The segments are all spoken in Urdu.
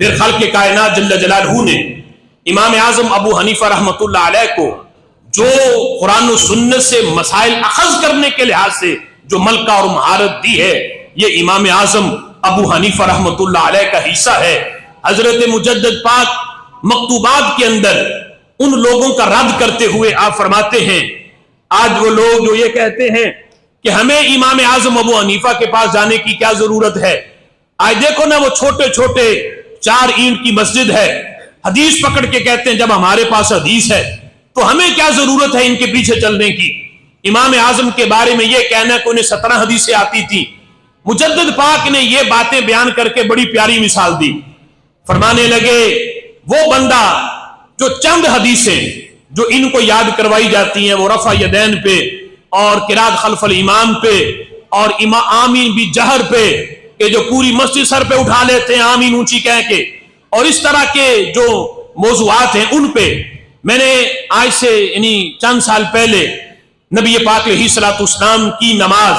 پھر خالق کائنات جل جلالہ نے امام اعظم ابو حنیفہ رحمۃ اللہ علیہ کو جو قرآن و سنت سے مسائل اخذ کرنے کے لحاظ سے جو ملکہ اور مہارت دی ہے، یہ امام اعظم ابو حنیفہ رحمۃ اللہ علیہ کا حصہ ہے۔ حضرت مجدد پاک مکتوبات کے اندر ان لوگوں کا رد کرتے ہوئے آپ فرماتے ہیں، آج وہ لوگ جو یہ کہتے ہیں کہ ہمیں امام اعظم ابو حنیفہ کے پاس جانے کی کیا ضرورت ہے، آج دیکھو نا وہ چھوٹے چھوٹے 4 اینٹ کی مسجد ہے، حدیث پکڑ کے کہتے ہیں جب ہمارے پاس حدیث ہے تو ہمیں کیا ضرورت ہے ان کے پیچھے چلنے کی۔ امام اعظم کے بارے میں یہ کہنا کہ انہیں 17 حدیثیں آتی تھی۔ مجدد پاک نے یہ باتیں بیان کر کے بڑی پیاری مثال دی، فرمانے لگے وہ بندہ جو چند حدیثیں جو ان کو یاد کروائی جاتی ہیں وہ رفع یدین پہ اور قرات خلف الامام پہ اور آمین بھی جہر پہ، کہ جو پوری مسجد سر پہ اٹھا لیتے ہیں آمین اونچی کہہ کے، اور اس طرح کے جو موضوعات ہیں ان پہ میں نے آج سے یعنی چند سال پہلے نبی پاک علیہ الصلوۃ والسلام کی نماز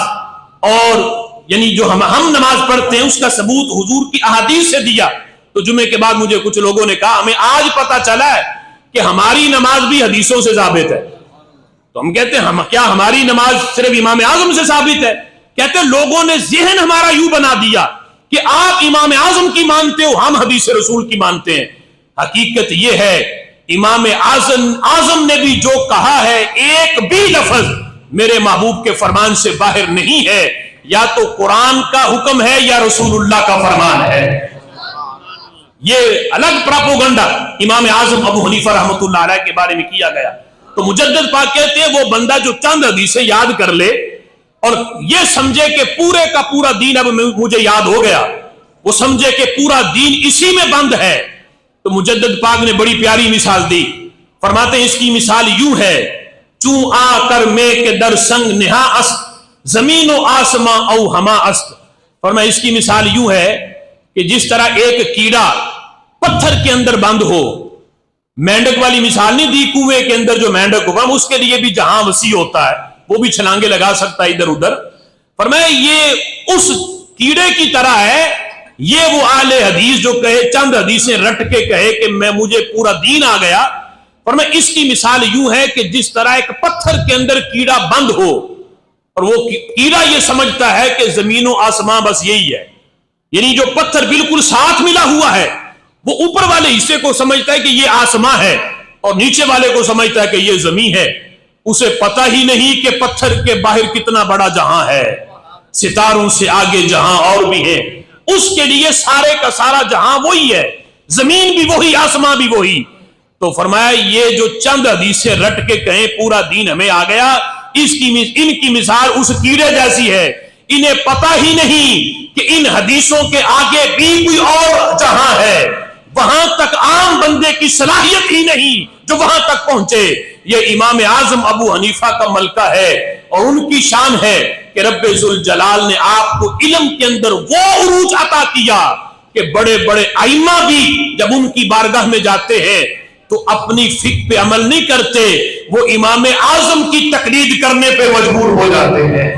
اور یعنی جو ہم نماز پڑھتے ہیں اس کا ثبوت حضور کی احادیث سے دیا، تو جمعے کے بعد مجھے کچھ لوگوں نے کہا ہمیں آج پتا چلا ہے کہ ہماری نماز بھی حدیثوں سے ثابت ہے۔ تو ہم کہتے ہیں کیا ہماری نماز صرف امام اعظم سے ثابت ہے؟ کہتے ہیں لوگوں نے ذہن ہمارا یوں بنا دیا کہ آپ امام اعظم کی مانتے ہو، ہم حدیث رسول کی مانتے ہیں۔ حقیقت یہ ہے امام اعظم نے بھی جو کہا ہے ایک بھی لفظ میرے محبوب کے فرمان سے باہر نہیں ہے، یا تو قرآن کا حکم ہے یا رسول اللہ کا فرمان ہے۔ یہ الگ پراپوگنڈا امام اعظم ابو حنیفہ رحمۃ اللہ علیہ کے بارے میں کیا گیا۔ تو مجدد پاک کہتے ہیں وہ بندہ جو چند حدیثیں یاد کر لے اور یہ سمجھے کہ پورے کا پورا دین اب مجھے یاد ہو گیا، وہ سمجھے کہ پورا دین اسی میں بند ہے، تو مجدد پاک نے بڑی پیاری مثال دی۔ فرماتے ہیں اس کی مثال یوں ہے، چوں آ کر میں کے در سنگ نہا است، زمین و آسماں او ہما است۔ فرمایا اس کی مثال یوں ہے کہ جس طرح ایک کیڑا پتھر کے اندر بند ہو، مینڈک والی مثال نہیں دی، کنویں کے اندر جو مینڈک ہوگا اس کے لیے بھی جہاں وسیع ہوتا ہے وہ بھی چھلانگے لگا سکتا ہے ادھر ادھر۔ فرمایا یہ اس کیڑے کی طرح ہے، یہ وہ اہل حدیث جو کہے چند حدیثیں رٹ کے کہے کہ مجھے پورا دین آ گیا۔ فرمایا اس کی مثال یوں ہے کہ جس طرح ایک پتھر کے اندر کیڑا بند ہو اور وہ کیڑا یہ سمجھتا ہے کہ زمین و آسمان بس یہی ہے، یعنی جو پتھر بالکل ساتھ ملا ہوا ہے وہ اوپر والے حصے کو سمجھتا ہے کہ یہ آسمان ہے اور نیچے والے کو سمجھتا ہے کہ یہ زمین ہے، اسے پتہ ہی نہیں کہ پتھر کے باہر کتنا بڑا جہاں ہے، ستاروں سے آگے جہاں اور بھی ہے، اس کے لیے سارے کا سارا جہاں وہی ہے، زمین بھی وہی آسمان بھی وہی۔ تو فرمایا یہ جو چند حدیثیں رٹ کے کہیں پورا دین ہمیں آ گیا، ان کی مثال اس کیڑے جیسی ہے، انہیں پتہ ہی نہیں کہ ان حدیثوں کے آگے بھی کوئی اور جہاں ہے، وہاں تک عام بندے کی صلاحیت ہی نہیں جو وہاں تک پہنچے۔ یہ امام اعظم ابو حنیفہ کا ملکہ ہے اور ان کی شان ہے کہ رب ذوالجلال نے آپ کو علم کے اندر وہ عروج عطا کیا کہ بڑے بڑے ائمہ بھی جب ان کی بارگاہ میں جاتے ہیں تو اپنی فقہ پہ عمل نہیں کرتے، وہ امام اعظم کی تقلید کرنے پہ مجبور ہو جاتے ہیں۔